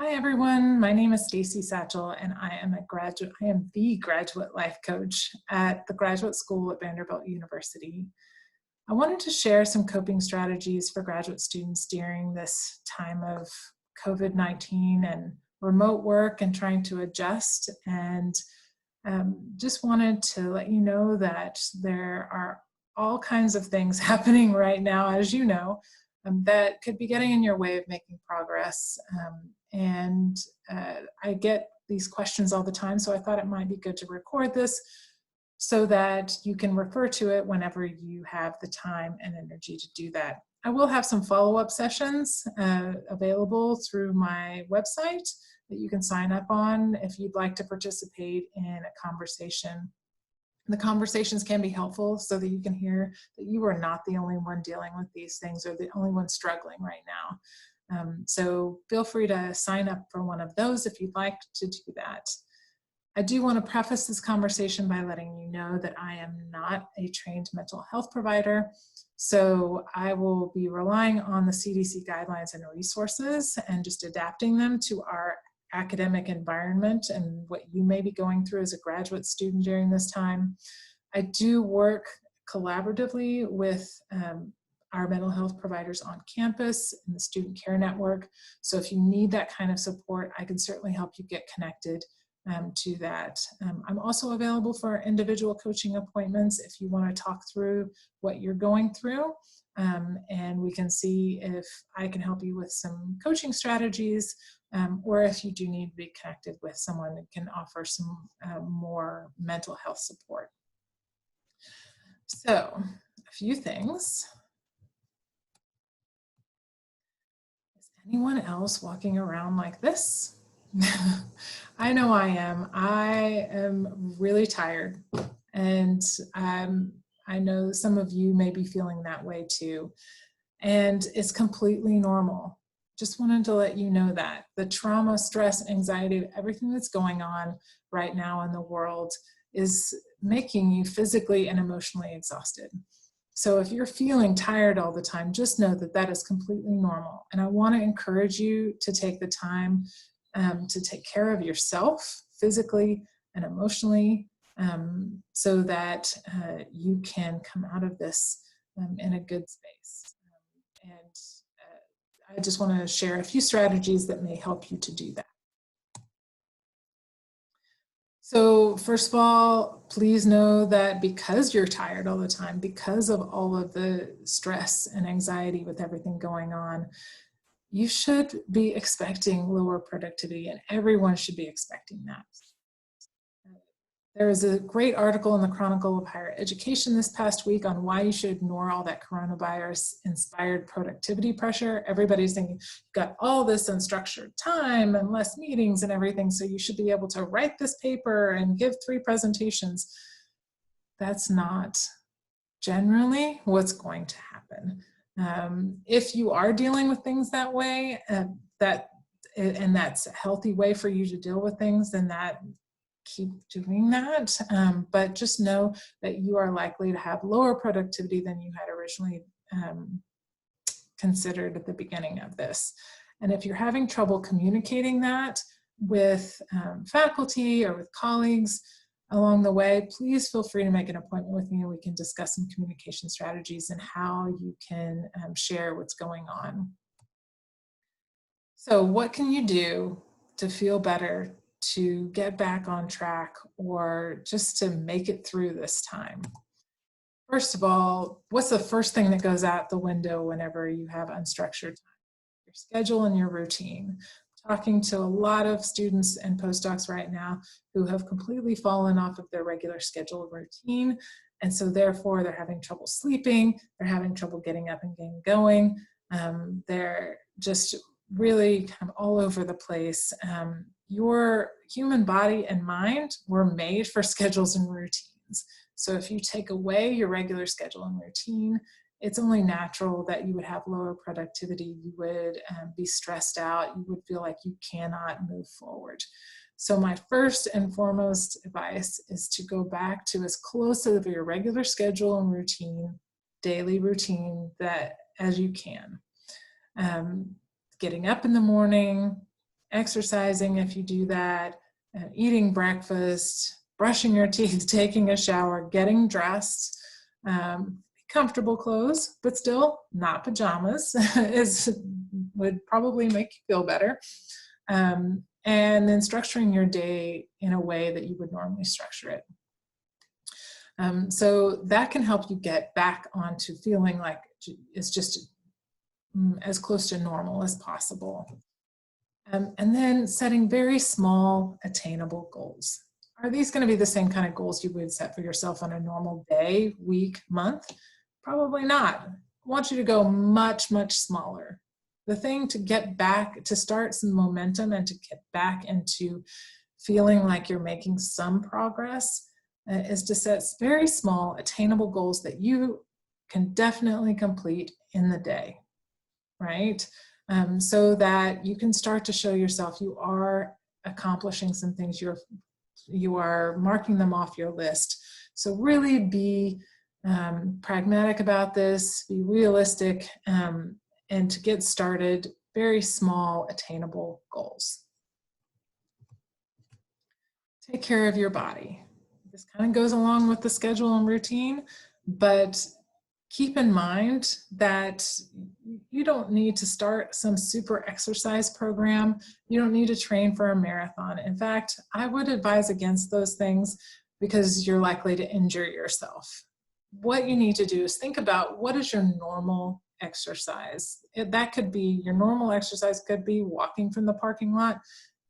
Hi everyone, my name is Stacey Satchell and I am the graduate life coach at the Graduate School at Vanderbilt University. I wanted to share some coping strategies for graduate students during this time of COVID-19 and remote work and trying to adjust, and just wanted to let you know that there are all kinds of things happening right now, as you know, that could be getting in your way of making progress. I get these questions all the time, so I thought it might be good to record this so that you can refer to it whenever you have the time and energy to do that. I will have some follow-up sessions available through my website that you can sign up on if you'd like to participate in a conversation. The conversations can be helpful so that you can hear that you are not the only one dealing with these things or the only one struggling right now. So feel free to sign up for one of those if you'd like to do that. I do want to preface this conversation by letting you know that I am not a trained mental health provider, so I will be relying on the CDC guidelines and resources and just adapting them to our academic environment and what you may be going through as a graduate student during this time. I do work collaboratively with our mental health providers on campus and the Student Care Network. So if you need that kind of support, I can certainly help you get connected to that. I'm also available for individual coaching appointments if you want to talk through what you're going through, and we can see if I can help you with some coaching strategies, or if you do need to be connected with someone that can offer some more mental health support. So, a few things. Is anyone else walking around like this? I know I am. I am really tired, and I know some of you may be feeling that way too, and it's completely normal. Just wanted to let you know that the trauma, stress, anxiety, everything that's going on right now in the world is making you physically and emotionally exhausted. So if you're feeling tired all the time, just know that that is completely normal. And I want to encourage you to take the time to take care of yourself physically and emotionally, so that you can come out of this in a good space. I just want to share a few strategies that may help you to do that. So first of all, please know that because you're tired all the time, because of all of the stress and anxiety with everything going on, you should be expecting lower productivity, and everyone should be expecting that. There was a great article in the Chronicle of Higher Education this past week on why you should ignore all that coronavirus-inspired productivity pressure. Everybody's thinking, you've got all this unstructured time and less meetings and everything, so you should be able to write this paper and give 3 presentations. That's not generally what's going to happen. If you are dealing with things that way, and that's a healthy way for you to deal with things, then keep doing that. But just know that you are likely to have lower productivity than you had originally considered at the beginning of this. And if you're having trouble communicating that with faculty or with colleagues along the way, please feel free to make an appointment with me and we can discuss some communication strategies and how you can share what's going on. So what can you do to feel better, to get back on track, or just to make it through this time? First of all, what's the first thing that goes out the window whenever you have unstructured time? Your schedule and your routine. Talking to a lot of students and postdocs right now who have completely fallen off of their regular schedule and routine, and so therefore they're having trouble sleeping, they're having trouble getting up and getting going, they're just really kind of all over the place. Your human body and mind were made for schedules and routines. So if you take away your regular schedule and routine, it's only natural that you would have lower productivity, you would be stressed out, you would feel like you cannot move forward. So my first and foremost advice is to go back to as close to your regular schedule and routine, daily routine, that as you can. Getting up in the morning, exercising if you do that, eating breakfast, brushing your teeth, taking a shower, getting dressed, comfortable clothes, but still not pajamas, would probably make you feel better. And then structuring your day in a way that you would normally structure it. So that can help you get back onto feeling like it's just as close to normal as possible. And then setting very small, attainable goals. Are these going to be the same kind of goals you would set for yourself on a normal day, week, month? Probably not. I want you to go much, much smaller. The thing to get back, to start some momentum and to get back into feeling like you're making some progress is to set very small, attainable goals that you can definitely complete in the day, right? So that you can start to show yourself you are accomplishing some things, you are marking them off your list. So really be pragmatic about this, be realistic, and to get started, very small, attainable goals. Take care of your body. This kind of goes along with the schedule and routine, but keep in mind that you don't need to start some super exercise program. You don't need to train for a marathon. In fact, I would advise against those things because you're likely to injure yourself. What you need to do is think about what is your normal exercise. That could be, your normal exercise could be walking from the parking lot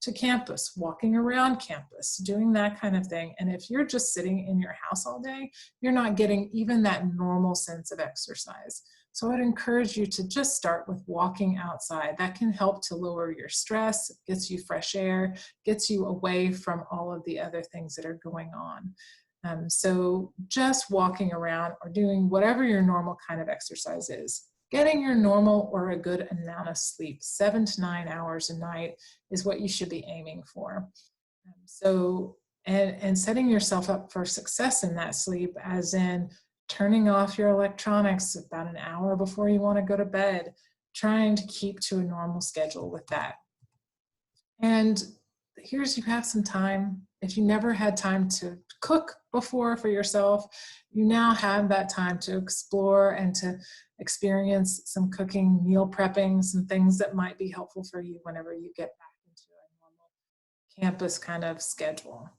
to campus, walking around campus, doing that kind of thing. And if you're just sitting in your house all day, you're not getting even that normal sense of exercise. So I'd encourage you to just start with walking outside. That can help to lower your stress, gets you fresh air, gets you away from all of the other things that are going on. So just walking around or doing whatever your normal kind of exercise is. Getting your normal or a good amount of sleep, 7 to 9 hours a night, is what you should be aiming for. So, and setting yourself up for success in that sleep, as in turning off your electronics about an hour before you want to go to bed, trying to keep to a normal schedule with that. And here's, you have some time. If you never had time to cook before for yourself, you now have that time to explore and to experience some cooking, meal prepping, some things that might be helpful for you whenever you get back into a normal campus kind of schedule.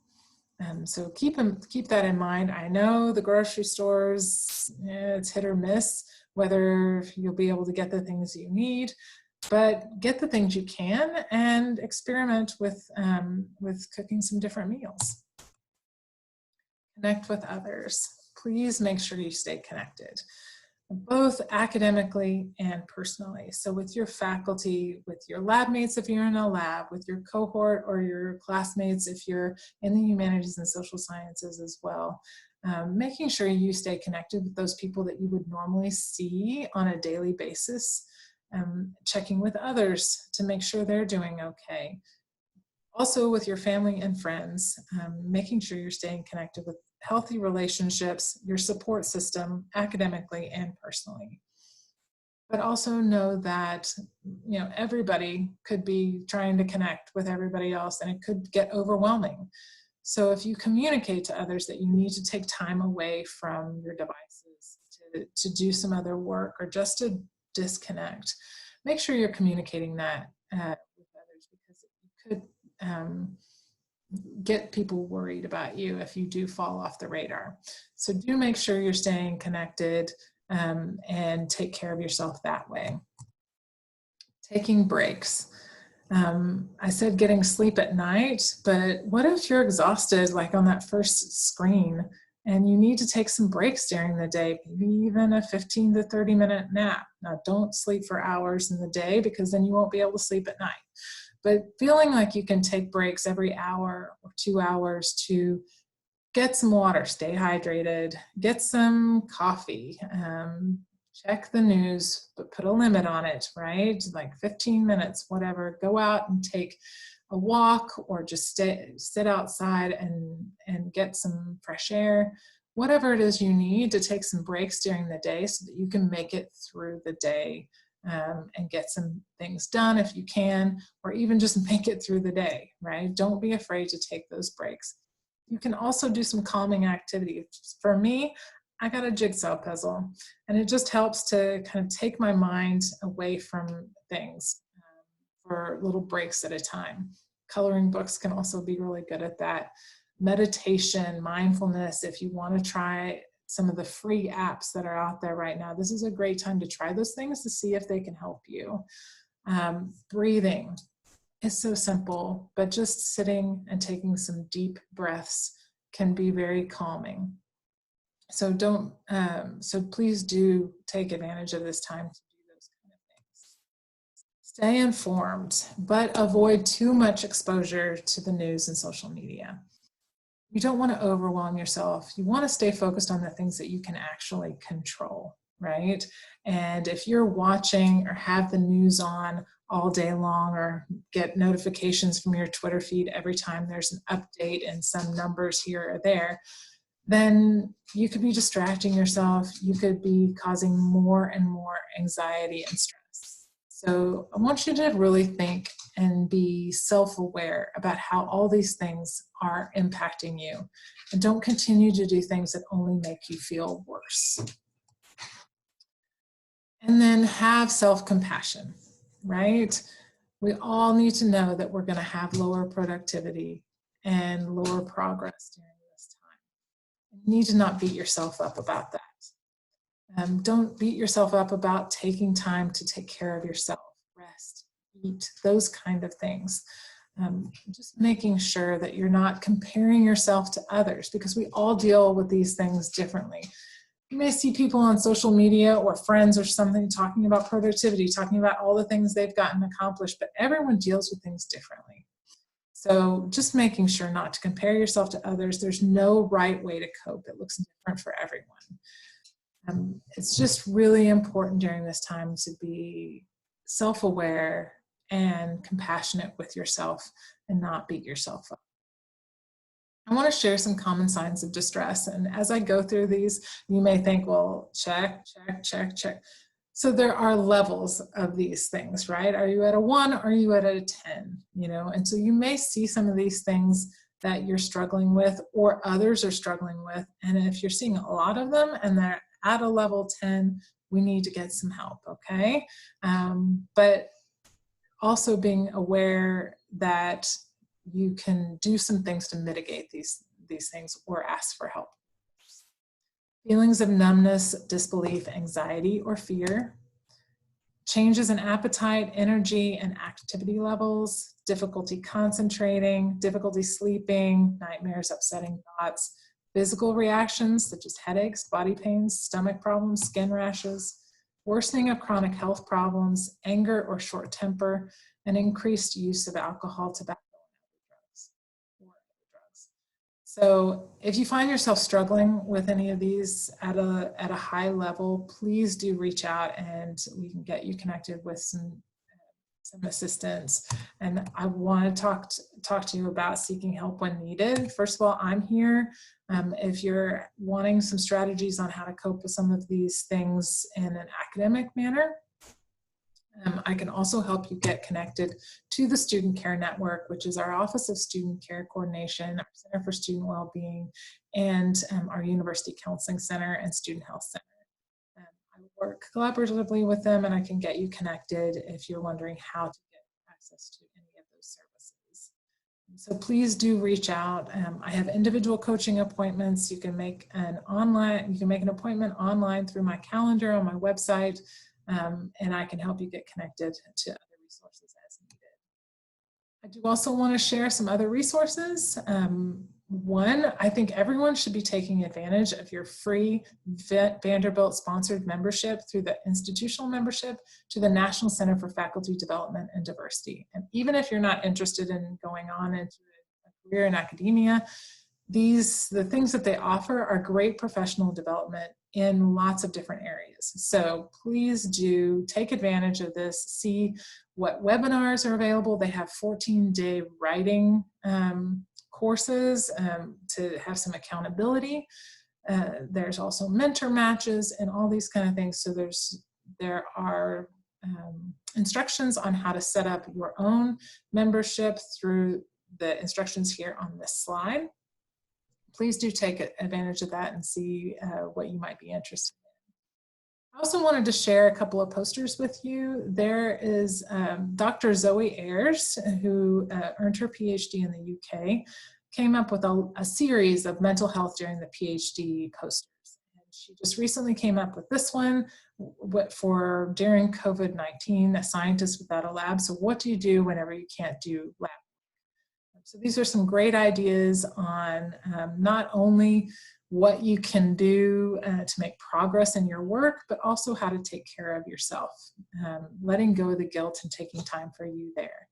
So keep that in mind. I know the grocery stores, it's hit or miss whether you'll be able to get the things you need, but get the things you can and experiment with cooking some different meals. Connect with others. Please make sure you stay connected, both academically and personally. So with your faculty, with your lab mates if you're in a lab, with your cohort or your classmates if you're in the humanities and social sciences as well. Making sure you stay connected with those people that you would normally see on a daily basis. Checking with others to make sure they're doing okay. Also with your family and friends, making sure you're staying connected with healthy relationships, your support system, academically and personally. But also know that, everybody could be trying to connect with everybody else and it could get overwhelming. So if you communicate to others that you need to take time away from your devices to do some other work or just to disconnect, make sure you're communicating that with others, because you could get people worried about you if you do fall off the radar. So do make sure you're staying connected and take care of yourself that way. Taking breaks. I said getting sleep at night, but what if you're exhausted like on that first screen and you need to take some breaks during the day, maybe even a 15 to 30 minute nap. Now don't sleep for hours in the day because then you won't be able to sleep at night. But feeling like you can take breaks every hour or 2 hours to get some water, stay hydrated, get some coffee, check the news, but put a limit on it, right? Like 15 minutes, whatever. Go out and take a walk or just sit outside and get some fresh air. Whatever it is you need to take some breaks during the day so that you can make it through the day and get some things done if you can, or even just make it through the day, right? Don't be afraid to take those breaks. You can also do some calming activities. For me, I got a jigsaw puzzle, and it just helps to kind of take my mind away from things for little breaks at a time. Coloring books can also be really good at that. Meditation, mindfulness, if you want to try some of the free apps that are out there right now, this is a great time to try those things to see if they can help you. Breathing is so simple, but just sitting and taking some deep breaths can be very calming. So so please do take advantage of this time to do those kind of things. Stay informed, but avoid too much exposure to the news and social media. You don't want to overwhelm yourself. You want to stay focused on the things that you can actually control, right? And if you're watching or have the news on all day long, or get notifications from your Twitter feed every time there's an update and some numbers here or there, then you could be distracting yourself. You could be causing more and more anxiety and stress. So I want you to really think and be self-aware about how all these things are impacting you. And don't continue to do things that only make you feel worse. And then have self-compassion, right? We all need to know that we're going to have lower productivity and lower progress during this time. You need to not beat yourself up about that. Don't beat yourself up about taking time to take care of yourself, rest, eat, those kind of things. Just making sure that you're not comparing yourself to others, because we all deal with these things differently. You may see people on social media or friends or something talking about productivity, talking about all the things they've gotten accomplished, but everyone deals with things differently. So just making sure not to compare yourself to others. There's no right way to cope. It looks different for everyone. It's just really important during this time to be self-aware and compassionate with yourself and not beat yourself up. I want to share some common signs of distress. And as I go through these, you may think, well, check, check, check, check. So there are levels of these things, right? Are you at a 1 or are you at a 10? You know, and so you may see some of these things that you're struggling with or others are struggling with. And if you're seeing a lot of them and they're at a level 10, we need to get some help, okay? But also being aware that you can do some things to mitigate these things or ask for help. Feelings of numbness, disbelief, anxiety, or fear. Changes in appetite, energy, and activity levels. Difficulty concentrating, difficulty sleeping, nightmares, upsetting thoughts. Physical reactions such as headaches, body pains, stomach problems, skin rashes. Worsening of chronic health problems, anger or short temper, and increased use of alcohol, tobacco, and other drugs. So if you find yourself struggling with any of these at a high level, please do reach out and we can get you connected with some assistance. And I want to talk to you about seeking help when needed. First of all, I'm here. If you're wanting some strategies on how to cope with some of these things in an academic manner, I can also help you get connected to the Student Care Network, which is our Office of Student Care Coordination, our Center for Student Wellbeing, and our University Counseling Center and Student Health Center. I work collaboratively with them, and I can get you connected if you're wondering how to get access to any of those services. So please do reach out. I have individual coaching appointments. You can make an appointment online through my calendar on my website. And I can help you get connected to other resources as needed. I do also want to share some other resources. One, I think everyone should be taking advantage of your free Vanderbilt sponsored membership through the institutional membership to the National Center for Faculty Development and Diversity. And even if you're not interested in going on into a career in academia, the things that they offer are great professional development in lots of different areas. So please do take advantage of this, see what webinars are available. They have 14-day writing courses to have some accountability. There's also mentor matches and all these kind of things. So there are instructions on how to set up your own membership through the instructions here on this slide. Please do take advantage of that and see what you might be interested in. I also wanted to share a couple of posters with you. There is Dr. Zoe Ayers, who earned her PhD in the UK, came up with a series of mental health during the PhD posters. And she just recently came up with this one for during COVID-19, a scientist without a lab. So what do you do whenever you can't do lab? So these are some great ideas on not only what you can do to make progress in your work, but also how to take care of yourself, letting go of the guilt and taking time for you there.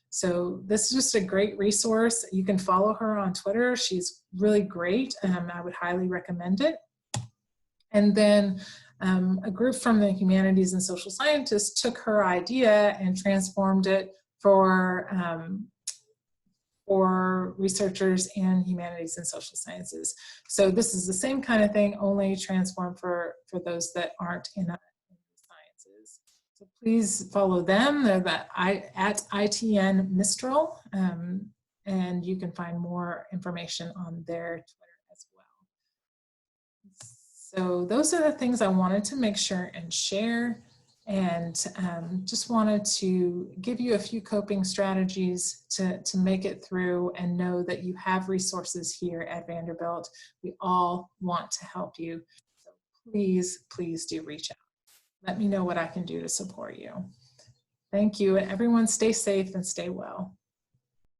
So this is just a great resource. You can follow her on Twitter. She's really great. I would highly recommend it. And then a group from the humanities and social scientists took her idea and transformed it for researchers in humanities and social sciences. So this is the same kind of thing, only transformed for those that aren't in the sciences. So please follow them. They're at ITN Mistral, and you can find more information on their Twitter as well. So those are the things I wanted to make sure and share. And just wanted to give you a few coping strategies to make it through, and know that you have resources here at Vanderbilt. We all want to help you. So please, please do reach out. Let me know what I can do to support you. Thank you, and everyone stay safe and stay well.